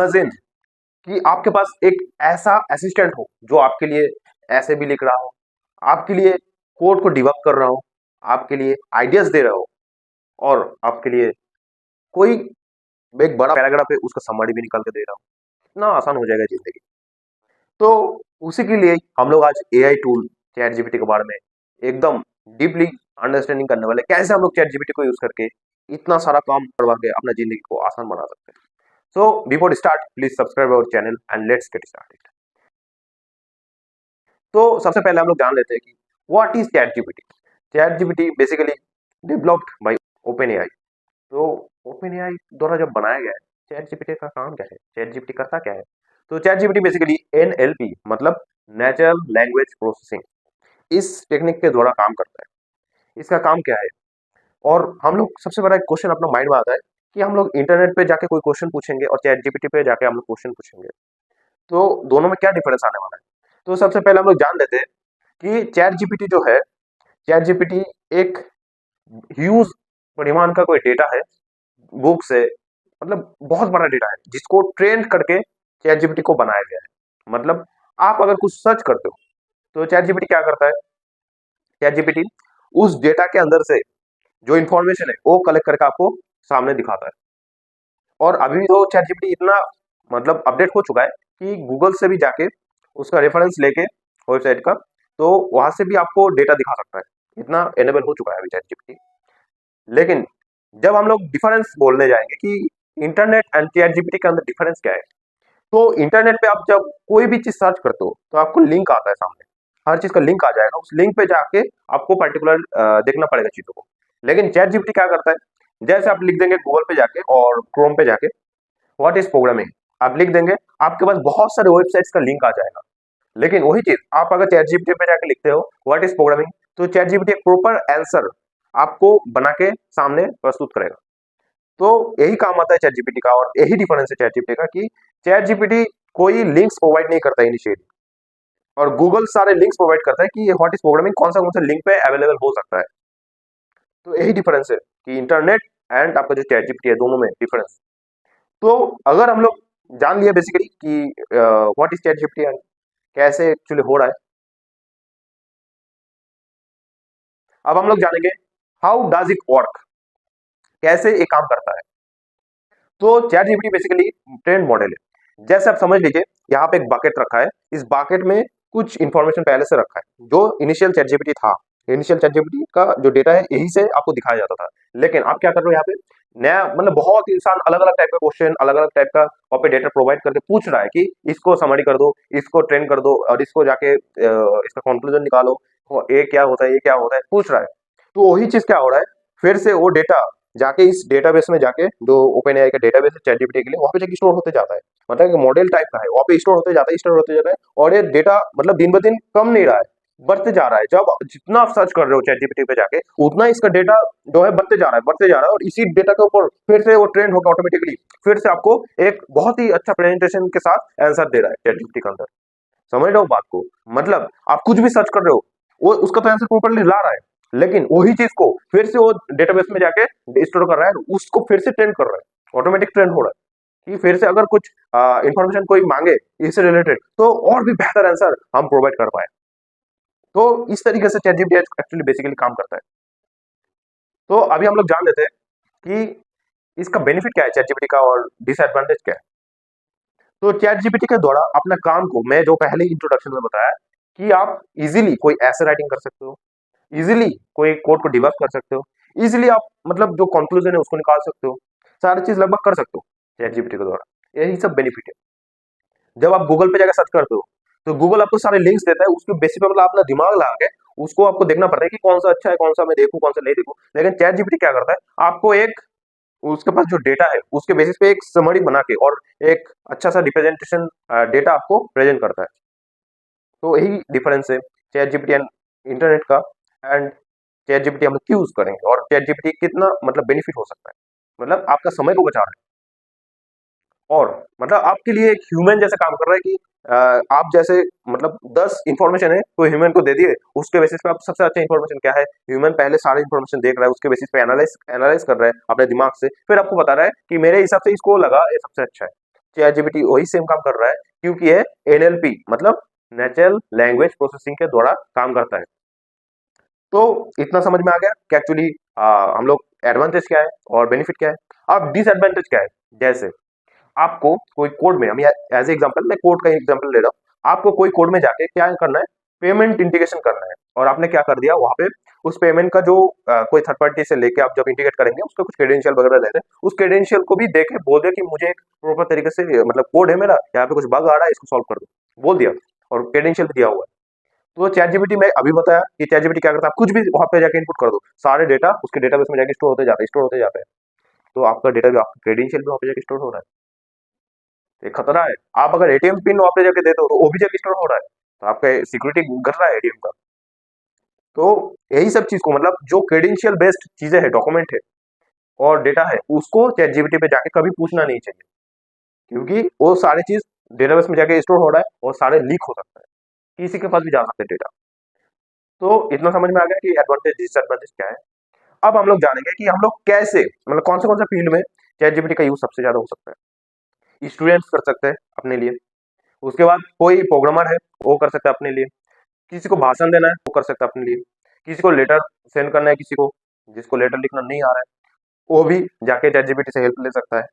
Imagine कि आपके पास एक ऐसा असिस्टेंट हो जो आपके लिए ऐसे भी लिख रहा हो, आपके लिए कोड को डिबग कर रहा हो, आपके लिए आइडियाज दे रहा हो, और आपके लिए कोई एक बड़ा पैराग्राफ है उसका समरी भी निकाल के दे रहा हो। इतना आसान हो जाएगा जिंदगी। तो उसी के लिए हम लोग आज एआई टूल चैट जीपीटी के बारे में एकदम डीपली अंडरस्टैंडिंग करने वाले, कैसे हम लोग चैट जीपीटी को यूज करके इतना सारा काम करवा के अपना जिंदगी को आसान बना सकते हैं। So before start please subscribe our channel and let's get started. तो सबसे पहले हम लोग जान लेते हैं कि what is chat GPT. Chat GPT basically developed by open AI. तो ओपन एआई द्वारा जब बनाया गया है, चैट जीपीटी का काम क्या है, चैट जीपीटी करता क्या है? तो चैट जीपीटी बेसिकली एनएलपी मतलब नेचुरल लैंग्वेज प्रोसेसिंग, इस टेक्निक के द्वारा काम करता है। इसका काम क्या है? और हम लोग सबसे बड़ा क्वेश्चन अपना माइंड में आता है कि हम लोग इंटरनेट पे जाके कोई क्वेश्चन पूछेंगे और चैट जीपीटी पे जाके हम लोग क्वेश्चन पूछेंगे, तो दोनों में क्या डिफरेंस आने वाला है? तो सबसे पहले हम लोग जान लेते हैं कि चैट जीपीटी जो है, चैट जीपीटी एक ह्यूज परिमाण का कोई डेटा है, बुक से, मतलब बहुत बड़ा डेटा है जिसको ट्रेन करके चैट जीपीटी को बनाया गया है। मतलब आप अगर कुछ सर्च करते हो तो चैट जीपीटी क्या करता है? चैट जीपीटी उस डेटा के अंदर से जो इन्फॉर्मेशन है वो कलेक्ट करके आपको सामने दिखाता है। और अभी तो चैट जीपीटी इतना मतलब अपडेट हो चुका है कि गूगल से भी जाके उसका रेफरेंस लेके वेबसाइट का, तो वहां से भी आपको डेटा दिखा सकता है। इतना एनेबल हो चुका है अभी चैट जीपीटी। लेकिन जब हम लोग डिफरेंस बोलने जाएंगे कि इंटरनेट एंड चैट जीपीटी के अंदर डिफरेंस क्या है, तो इंटरनेट पे आप जब कोई भी चीज सर्च करते हो तो आपको लिंक आता है सामने, हर चीज का लिंक आ जाएगा, उस लिंक पे जाके आपको पर्टिकुलर देखना पड़ेगा चीजों को। लेकिन चैट जीपीटी क्या करता है? जैसे आप लिख देंगे गूगल पे जाके और क्रोम पे जाके व्हाट इज प्रोग्रामिंग, आप लिख देंगे, आपके पास बहुत सारे वेबसाइट्स का लिंक आ जाएगा। लेकिन वही चीज आप अगर चैट जीपीटी पे जाके लिखते हो व्हाट इज प्रोग्रामिंग, तो चैट जीपीटी एक प्रॉपर आंसर आपको बना के सामने प्रस्तुत करेगा। तो यही काम आता है चैट जीपीटी का, और यही डिफरेंस है चैट जीपीटी का कि चैट जीपीटी कोई लिंक्स प्रोवाइड नहीं करता इनिशियली, और गूगल सारे लिंक्स प्रोवाइड करता है कि ये व्हाट इज प्रोग्रामिंग कौन सा लिंक पे अवेलेबल हो सकता है। तो यही डिफरेंस है कि इंटरनेट एंड आपका जो चैट जीपीटी है, दोनों में डिफरेंस। तो अगर हम लोग जान लिया बेसिकली कि what is chat GPT and कैसे एक्चुअली हो रहा है, अब हम लोग जानेंगे हाउ डज इट वर्क, कैसे ये काम करता है। तो chat GPT basically trend model है। जैसे आप समझ लीजिए यहाँ पे एक बकेट रखा है, इस बकेट में कुछ इंफॉर्मेशन पहले से रखा है जो इनिशियल चैट जीपीटी था। इनिशियल चैट जीपीटी का जो डेटा है यही से आपको दिखाया जाता था। लेकिन आप क्या कर रहे हो यहाँ पे, नया मतलब बहुत इंसान अलग अलग टाइप का क्वेश्चन, अलग अलग टाइप का वहाँ पे डेटा प्रोवाइड करके पूछ रहा है कि इसको समरी कर दो, इसको ट्रेन कर दो, और इसको जाके इसका कंक्लूजन निकालो, ये क्या होता है, ये क्या होता है, पूछ रहा है। तो वही चीज क्या हो रहा है, फिर से वो डेटा जाके इस डेटाबेस में जाके, जो ओपन एआई का डेटाबेस है चैट जीपीटी के लिए, वहां पे जाके स्टोर होते जाता है। मतलब एक मॉडल टाइप का है, वहां पे स्टोर होते जाता है, स्टोर होते जाता है, और ये डेटा मतलब दिन ब दिन कम नहीं रहा है, बढ़ते जा रहा है। जब जितना आप सर्च कर रहे हो चैट जीपीटी पे जाके, उतना इसका डेटा जो है बढ़ते जा रहा है, बढ़ते जा रहा है, और इसी डेटा के ऊपर फिर से वो ट्रेंड होकर ऑटोमेटिकली फिर से आपको एक बहुत ही अच्छा प्रेजेंटेशन के साथ आंसर दे रहा है चैट जीपीटी के अंदर। समझ रहे हो बात को? मतलब आप कुछ भी सर्च कर रहे हो, वो उसका तो आंसर प्रॉपर्ली ला रहा है, लेकिन वही चीज को फिर से वो डेटाबेस में जाके स्टोर कर रहा है, उसको फिर से ट्रेन कर रहा है, ऑटोमेटिक ट्रेन हो रहा है कि फिर से अगर कुछ इंफॉर्मेशन कोई मांगे इससे रिलेटेड, तो और भी बेहतर आंसर हम प्रोवाइड कर पाए। तो इस तरीके से चैट जीपीटी एक्चुअली बेसिकली काम करता है। तो अभी हम लोग जान लेते हैं कि इसका बेनिफिट क्या है चैट जीपीटी का और डिसएडवांटेज क्या है। तो चैट जीपीटी के द्वारा अपना काम को, मैं जो पहले इंट्रोडक्शन में बताया कि आप इजीली कोई ऐसे राइटिंग कर सकते हो, इजीली कोई कोड को डिबग कर सकते हो, इजीली आप मतलब जो कंक्लूजन है उसको निकाल सकते हो, सारी चीज लगभग कर सकते हो चैट जीपीटी के द्वारा। यही सब बेनिफिट है। जब आप गूगल पे जाकर सर्च करते हो तो गूगल आपको सारे लिंक्स देता है, उसके बेसिस पे मतलब अपना दिमाग लगा के उसको आपको देखना पड़ता है कि कौन सा अच्छा है, कौन सा मैं देखूं, कौन सा नहीं देखूं। लेकिन चैट जीपीटी क्या करता है, आपको एक उसके पास जो डेटा है उसके बेसिस पे एक समरी बना के और एक अच्छा सा रिप्रेजेंटेशन डेटा आपको प्रेजेंट करता है। तो यही डिफरेंस है चैट जीपीटी एंड इंटरनेट का। एंड चैट जीपीटी हम क्यों यूज करेंगे और चैट जीपीटी कितना मतलब बेनिफिट हो सकता है, मतलब आपका समय को बचा रहा है, और मतलब आपके लिए एक ह्यूमन जैसे काम कर रहा है कि आप जैसे मतलब 10 इंफॉर्मेशन है तो ह्यूमन को दे दिए, उसके बेसिस पे आप सबसे अच्छा इंफॉर्मेशन क्या है, ह्यूमन पहले सारे इंफॉर्मेशन देख रहा है, उसके बेसिस पे एनालाइज एनालाइज कर रहा है अपने दिमाग से, फिर आपको बता रहा है कि मेरे हिसाब से इसको लगा ये सबसे अच्छा है। चैट जीपीटी वही सेम काम कर रहा है, क्योंकि ये एनएलपी मतलब नेचुरल लैंग्वेज प्रोसेसिंग के द्वारा काम करता है। तो इतना समझ में आ गया कि एक्चुअली हम लोग एडवांटेज क्या है और बेनिफिट क्या है। अब डिसएडवांटेज क्या है, जैसे आपको कोई कोड में, हम एज एग्जांपल मैं कोड का एग्जांपल ले रहा हूँ, आपको कोई कोड में जाके क्या करना है, पेमेंट इंटीग्रेशन करना है, और आपने क्या कर दिया वहां पे, उस पेमेंट का जो कोई थर्ड पार्टी से लेके आप जब इंटीग्रेट करेंगे उसका कुछ क्रेडेंशियल वगैरह लेते हैं, उस क्रेडेंशियल को भी देके बोल दिया कि मुझे एक प्रॉपर तरीके से मतलब कोड है मेरा, यहाँ पे कुछ बग आ रहा है, इसको सॉल्व कर दो, बोल दिया, और क्रेडेंशियल भी दिया हुआ है। तो चैट जीपीटी में अभी बताया कि चैट जीपीटी क्या करता है, आप कुछ भी वहां पे जाके इनपुट कर दो, सारे डेटा उसके डेटाबेस में जाके स्टोर होते जाते हैं। तो आपका डेटा भी, आपका क्रेडेंशियल भी वहां पे जाके स्टोर हो रहा है, ये खतरा है। आप अगर एटीएम पिन वहां पे जाके देते हो तो वो भी जाके स्टोर हो रहा है, तो आपका सिक्योरिटी घट रहा है एटीएम का। तो यही सब चीज को मतलब जो क्रेडेंशियल बेस्ड चीजें है, डॉक्यूमेंट है और डेटा है, उसको चैट जीपीटी पे जाके कभी पूछना नहीं चाहिए, क्योंकि वो सारी चीज डेटाबेस में जाके स्टोर हो रहा है और सारे लीक हो सकता है, किसी के पास भी जा सकते हैं डेटा। तो इतना समझ में आ गया कि एडवांटेज डिसएडवांटेज क्या है। अब हम लोग जानेंगे कि हम लोग कैसे, मतलब कौन से फील्ड में चैट जीपीटी का यूज सबसे ज्यादा हो सकता है। स्टूडेंट्स कर सकते हैं अपने लिए, उसके बाद कोई प्रोग्रामर है वो कर सकता है अपने लिए, किसी को भाषण देना है वो कर सकता है अपने लिए, किसी को लेटर सेंड करना है, किसी को जिसको लेटर लिखना नहीं आ रहा है वो भी जाके चैट जीपीटी से हेल्प ले सकता है।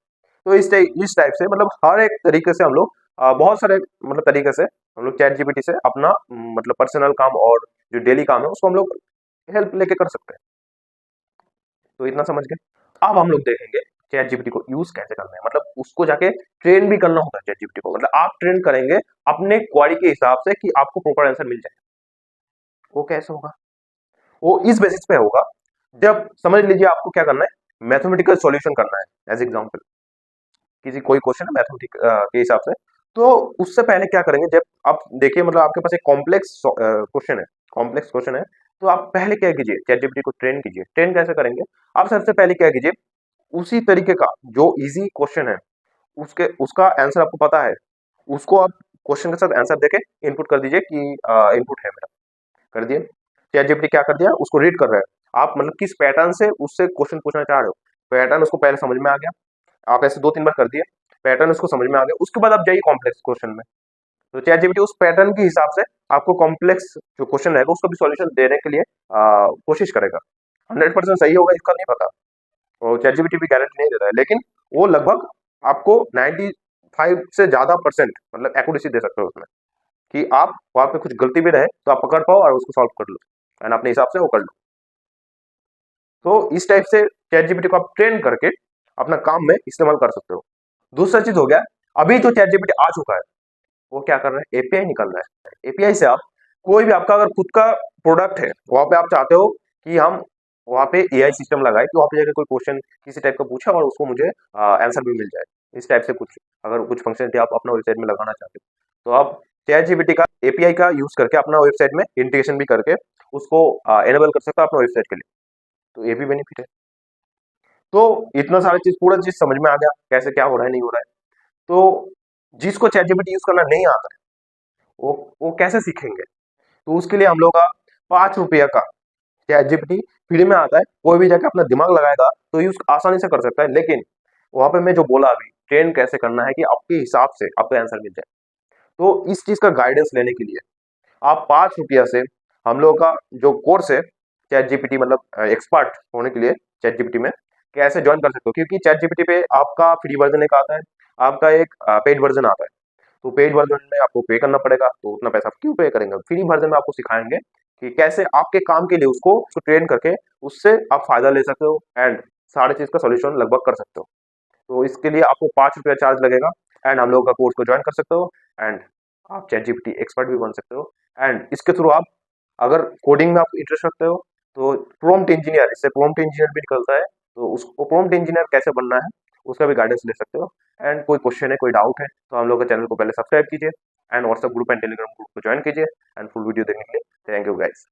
तो इस टाइप से मतलब हर एक तरीके से हम लोग बहुत सारे मतलब तरीके से हम लोग चैट जीपीटी से अपना मतलब पर्सनल काम और जो डेली काम है उसको हम लोग हेल्प लेके कर सकते हैं। तो इतना समझ गए। अब हम लोग देखेंगे चैट जीपीटी को यूज कैसे करना है, मतलब उसको जाके ट्रेन भी करना होता है चैट जीपीटी को, मतलब आप ट्रेन करेंगे अपने क्वारी के हिसाब से कि आपको प्रॉपर आंसर मिल जाए। वो कैसे होगा, वो इस बेसिस पे होगा, जब समझ लीजिए आपको क्या करना है, मैथमेटिकल सॉल्यूशन करना है, एज एग्जांपल किसी कोई क्वेश्चन है मैथमेटिक के हिसाब से, तो उससे पहले क्या करेंगे, जब आप देखिए मतलब आपके पास एक कॉम्प्लेक्स क्वेश्चन है, कॉम्प्लेक्स क्वेश्चन है, तो आप पहले क्या कीजिए, चैट जीपीटी को ट्रेन कीजिए। ट्रेन कैसे करेंगे, आप सबसे पहले क्या कीजिए, उसी तरीके का जो इजी क्वेश्चन है उसके उसका आंसर आपको पता है, उसको आप क्वेश्चन के साथ आंसर देके इनपुट कर दीजिए कि इनपुट है मेरा, कर दिए। चैट जीपीटी क्या कर दिया, उसको रीड कर रहा है, आप मतलब किस पैटर्न से उससे क्वेश्चन पूछना चाह रहे हो, पैटर्न उसको पहले समझ में आ गया, आप ऐसे 2-3 बार कर दिए, पैटर्न उसको समझ में आ गया, उसके बाद आप जाइए कॉम्प्लेक्स क्वेश्चन में। तो चैट जीपीटी उस पैटर्न के हिसाब से आपको कॉम्प्लेक्स जो क्वेश्चन रहेगा उसका भी सॉल्यूशन देने के लिए कोशिश करेगा। 100% सही होगा इसका नहीं पता, और चैट जीपीटी भी गारंटी नहीं देता है, लेकिन वो लगभग आपको 95 से ज्यादा परसेंट मतलब एक्यूरेसी दे सकते हो उसमें, कि आप वहां पे कुछ गलती भी रहे तो आप पकड़ पाओ और उसको सॉल्व कर लो एंड अपने हिसाब से वो कर लो। तो इस टाइप से चैट जीपीटी को आप ट्रेन करके अपना काम में इस्तेमाल कर सकते हो। दूसरा चीज हो गया, अभी जो चैट जीपीटी आ चुका है वो क्या कर रहा है, एपीआई निकल रहा है। एपीआई से आप कोई भी आपका अगर खुद का प्रोडक्ट है, वहां पे आप चाहते हो कि हम वहां पे एआई सिस्टम लगाए कि वहां पे जाकर कोई क्वेश्चन किसी टाइप का पूछा और उसको मुझे आंसर भी मिल जाए, इस टाइप से कुछ अगर कुछ फंक्शनलिटी आप अपना वेबसाइट में लगाना चाहते हो, तो आप चैट जीपीटी का एपीआई का यूज करके अपना वेबसाइट में इंटीग्रेशन भी करके उसको एनेबल कर सकते हो अपना वेबसाइट के लिए। तो ये भी बेनिफिट है। तो इतना सारा चीज पूरा चीज समझ में आ गया कैसे क्या हो रहा है नहीं हो रहा है। तो जिसको चैट जीपीटी यूज करना नहीं आता है वो कैसे सीखेंगे, तो उसके लिए हम लोग का 5 रुपया का चैट जीपीटी फ्री में आता है, कोई भी जाके अपना दिमाग लगाएगा तो यूज आसानी से कर सकता है। लेकिन वहां पे मैं जो बोला अभी, ट्रेन कैसे करना है कि आपके हिसाब से आपको आंसर मिल जाए, तो इस चीज का गाइडेंस लेने के लिए आप 5 रुपया से हम लोग का जो कोर्स है चैट जीपीटी मतलब एक्सपर्ट होने के लिए चैट जीपीटी में कैसे ज्वाइन कर सकते हो, क्योंकि चैट जीपीटी पे आपका फ्री वर्जन एक आता है, आपका एक पेड वर्जन आता है। तो पेड वर्जन में आपको पे करना पड़ेगा, तो उतना पैसा आप क्यों पे करेंगे, फ्री वर्जन में आपको सिखाएंगे कि कैसे आपके काम के लिए उसको ट्रेन करके उससे आप फायदा ले सकते हो एंड सारे चीज का सोल्यूशन लगभग कर सकते हो। तो इसके लिए आपको 5 रुपया चार्ज लगेगा एंड हम लोग का कोर्स को ज्वाइन कर सकते हो एंड आप चैट जीपीटी एक्सपर्ट भी बन सकते हो। एंड इसके थ्रू आप अगर कोडिंग में आप इंटरेस्ट रखते हो तो प्रॉम्प्ट इंजीनियर, इससे प्रॉम्प्ट इंजीनियर भी निकलता है, तो उसको प्रॉम्प्ट इंजीनियर कैसे बनना है उसका भी गाइडेंस ले सकते हो। एंड कोई क्वेश्चन है कोई डाउट है तो हम लोग के चैनल को पहले सब्सक्राइब कीजिए and WhatsApp group and Telegram group को ज्वाइन कीजिए एंड फुल वीडियो देखने के लिए थैंक यू गाइस।